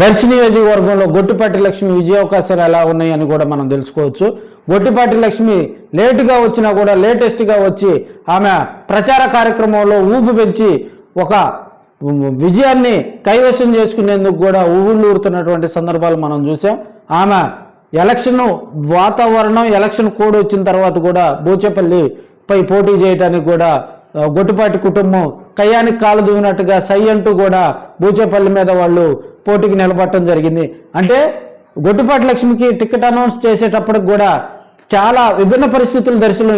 దర్శి నియోజకవర్గంలో గొట్టిపాటి లక్ష్మి విజయావకాశాలు ఎలా ఉన్నాయని కూడా మనం తెలుసుకోవచ్చు. గొట్టిపాటి లక్ష్మి లేటుగా వచ్చినా కూడా లేటెస్ట్గా వచ్చి ఆమె ప్రచార కార్యక్రమంలో ఊపు పెంచి ఒక విజయాన్ని కైవసం చేసుకునేందుకు కూడా ఊరుతున్నటువంటి సందర్భాలు మనం చూసాం. ఆమె ఎలక్షన్ వాతావరణం, ఎలక్షన్ కోడ్ వచ్చిన తర్వాత కూడా బూచేపల్లిపై పోటీ చేయడానికి కూడా గొట్టిపాటి కుటుంబం కయ్యానికి కాలు దూవినట్టుగా సై అంటూ కూడా బూచేపల్లి మీద వాళ్ళు పోటీకి నిలబడటం జరిగింది. అంటే గొట్టిపాటి లక్ష్మికి టికెట్ అనౌన్స్ చేసేటప్పటికి కూడా చాలా విభిన్న పరిస్థితులు దర్శిలో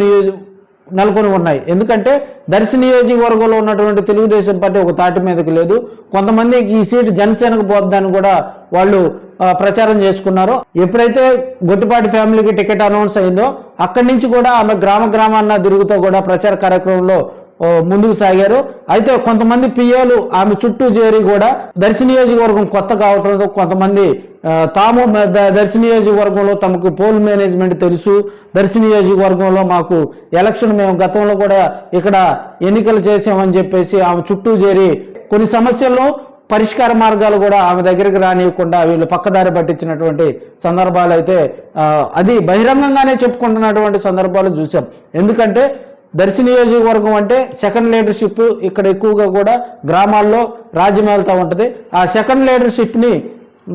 నెలకొని ఉన్నాయి. ఎందుకంటే దర్శి నియోజకవర్గంలో ఉన్నటువంటి తెలుగుదేశం పార్టీ ఒక తాటి మీదకి లేదు. కొంతమంది ఈ సీటు జనసేనకు పోద్దని కూడా వాళ్ళు ప్రచారం చేసుకున్నారు. ఎప్పుడైతే గొట్టిపాటి ఫ్యామిలీకి టికెట్ అనౌన్స్ అయిందో అక్కడి నుంచి కూడా ఆమె గ్రామాన్న తిరుగుతూ కూడా ప్రచార కార్యక్రమంలో ముందుకు సాగారు. అయితే కొంతమంది పిఏలు ఆమె చుట్టూ చేరి కూడా దర్శి నియోజకవర్గం కొత్త కావడంతో కొంతమంది తాము దర్శి నియోజకవర్గంలో తమకు పోల్ మేనేజ్మెంట్ తెలుసు, దర్శి నియోజకవర్గంలో మాకు ఎలక్షన్ మేము గతంలో కూడా ఇక్కడ ఎన్నికలు చేసామని చెప్పేసి ఆమె చుట్టూ చేరి కొన్ని సమస్యల్లో పరిష్కార మార్గాలు కూడా ఆమె దగ్గరికి రానియకుండా వీళ్ళు పక్కదారి పట్టించినటువంటి సందర్భాలు అయితే అది బహిరంగంగానే చెప్పుకుంటున్నటువంటి సందర్భాలు చూసాం. ఎందుకంటే దర్శి నియోజకవర్గం అంటే సెకండ్ లీడర్షిప్ ఇక్కడ ఎక్కువగా కూడా గ్రామాల్లో రాజ్యమేలుతూ ఉంటుంది. ఆ సెకండ్ లీడర్షిప్ని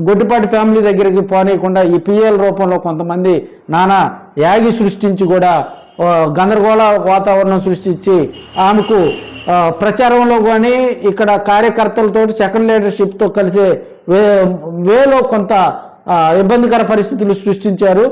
గొట్టిపాటి ఫ్యామిలీ దగ్గరికి పోనీయకుండా ఈ పిఎల్ రూపంలో కొంతమంది నానా యాగి సృష్టించి కూడా గందరగోళ వాతావరణం సృష్టించి ఆమెకు ప్రచారంలో కానీ ఇక్కడ కార్యకర్తలతో సెకండ్ లీడర్షిప్తో కలిసే వేలో కొంత ఇబ్బందికర పరిస్థితులు సృష్టించారు.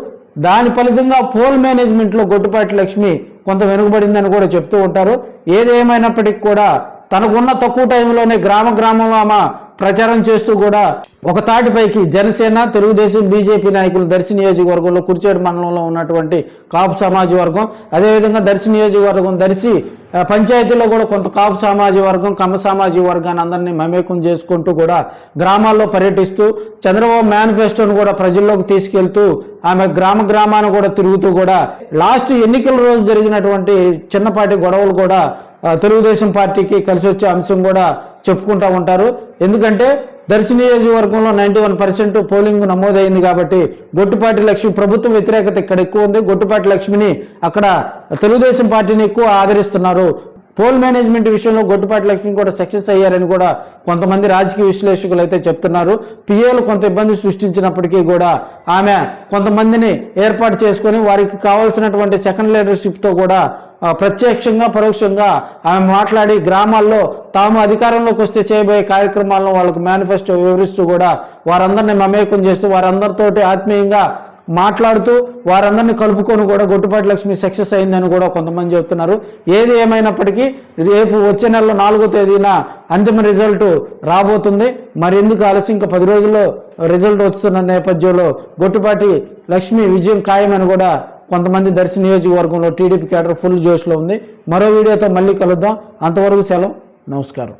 దాని ఫలితంగా పోల్ మేనేజ్మెంట్లో గొట్టిపాటి లక్ష్మి కొంత వెనుకబడిందని కూడా చెప్తూ ఉంటారు. ఏదేమైనప్పటికీ కూడా తనకున్న తక్కువ టైంలోనే గ్రామంలో ఆమె ప్రచారం చేస్తూ కూడా ఒక తాటిపైకి జనసేన, తెలుగుదేశం, బీజేపీ నాయకులు దర్శి నియోజకవర్గంలో కుర్చేడు మండలంలో ఉన్నటువంటి కాపు సమాజ వర్గం, అదేవిధంగా దర్శి నియోజకవర్గం దర్శి పంచాయతీలో కూడా కొంత కాపు సామాజిక వర్గం, కమ్మ సామాజిక వర్గాన్ని అందరినీ మమేకం చేసుకుంటూ కూడా గ్రామాల్లో పర్యటిస్తూ చంద్రబాబు మేనిఫెస్టోను కూడా ప్రజల్లోకి తీసుకెళ్తూ ఆమె గ్రామాన్ని కూడా తిరుగుతూ కూడా లాస్ట్ ఎన్నికల రోజు జరిగినటువంటి చిన్నపాటి గొడవలు కూడా తెలుగుదేశం పార్టీకి కలిసి వచ్చే అంశం కూడా చెప్పుకుంటూ ఉంటారు. ఎందుకంటే దర్శి నియోజకవర్గంలో 91% పోలింగ్ నమోదైంది కాబట్టి గొట్టిపాటి లక్ష్మి ప్రభుత్వ వ్యతిరేకత ఇక్కడ ఎక్కువ ఉంది. గొట్టిపాటి లక్ష్మిని అక్కడ తెలుగుదేశం పార్టీని ఎక్కువ ఆదరిస్తున్నారు. పోల్ మేనేజ్మెంట్ విషయంలో గొట్టిపాటి లక్ష్మి కూడా సక్సెస్ అయ్యారని కూడా కొంతమంది రాజకీయ విశ్లేషకులు అయితే చెప్తున్నారు. పిఏలు కొంత ఇబ్బంది సృష్టించినప్పటికీ కూడా ఆమె కొంతమందిని ఏర్పాటు చేసుకొని వారికి కావాల్సినటువంటి సెకండ్ లీడర్షిప్తో కూడా ప్రత్యక్షంగా పరోక్షంగా ఆమె మాట్లాడి గ్రామాల్లో తాము అధికారంలోకి వస్తే చేయబోయే కార్యక్రమాలను వాళ్ళకు మేనిఫెస్టో వివరిస్తూ కూడా వారందరినీ మమేకం చేస్తూ వారందరితోటి ఆత్మీయంగా మాట్లాడుతూ వారందరినీ కలుపుకొని కూడా గొట్టిపాటి లక్ష్మి సక్సెస్ అయిందని కూడా కొంతమంది చెప్తున్నారు. ఏది ఏమైనప్పటికీ రేపు వచ్చే నెలలో 4వ తేదీన అంతిమ రిజల్ట్ రాబోతుంది. మరి ఎందుకు ఆలస్యం, ఇంకా 10 రోజుల్లో రిజల్ట్ వస్తున్న నేపథ్యంలో గొట్టిపాటి లక్ష్మి విజయం ఖాయమని కూడా కొంతమంది దర్శి నియోజకవర్గంలో టీడీపీ క్యాడర్ ఫుల్ జోష్లో ఉంది. మరో వీడియోతో మళ్ళీ కలుద్దాం. అంతవరకు సెలవు, నమస్కారం.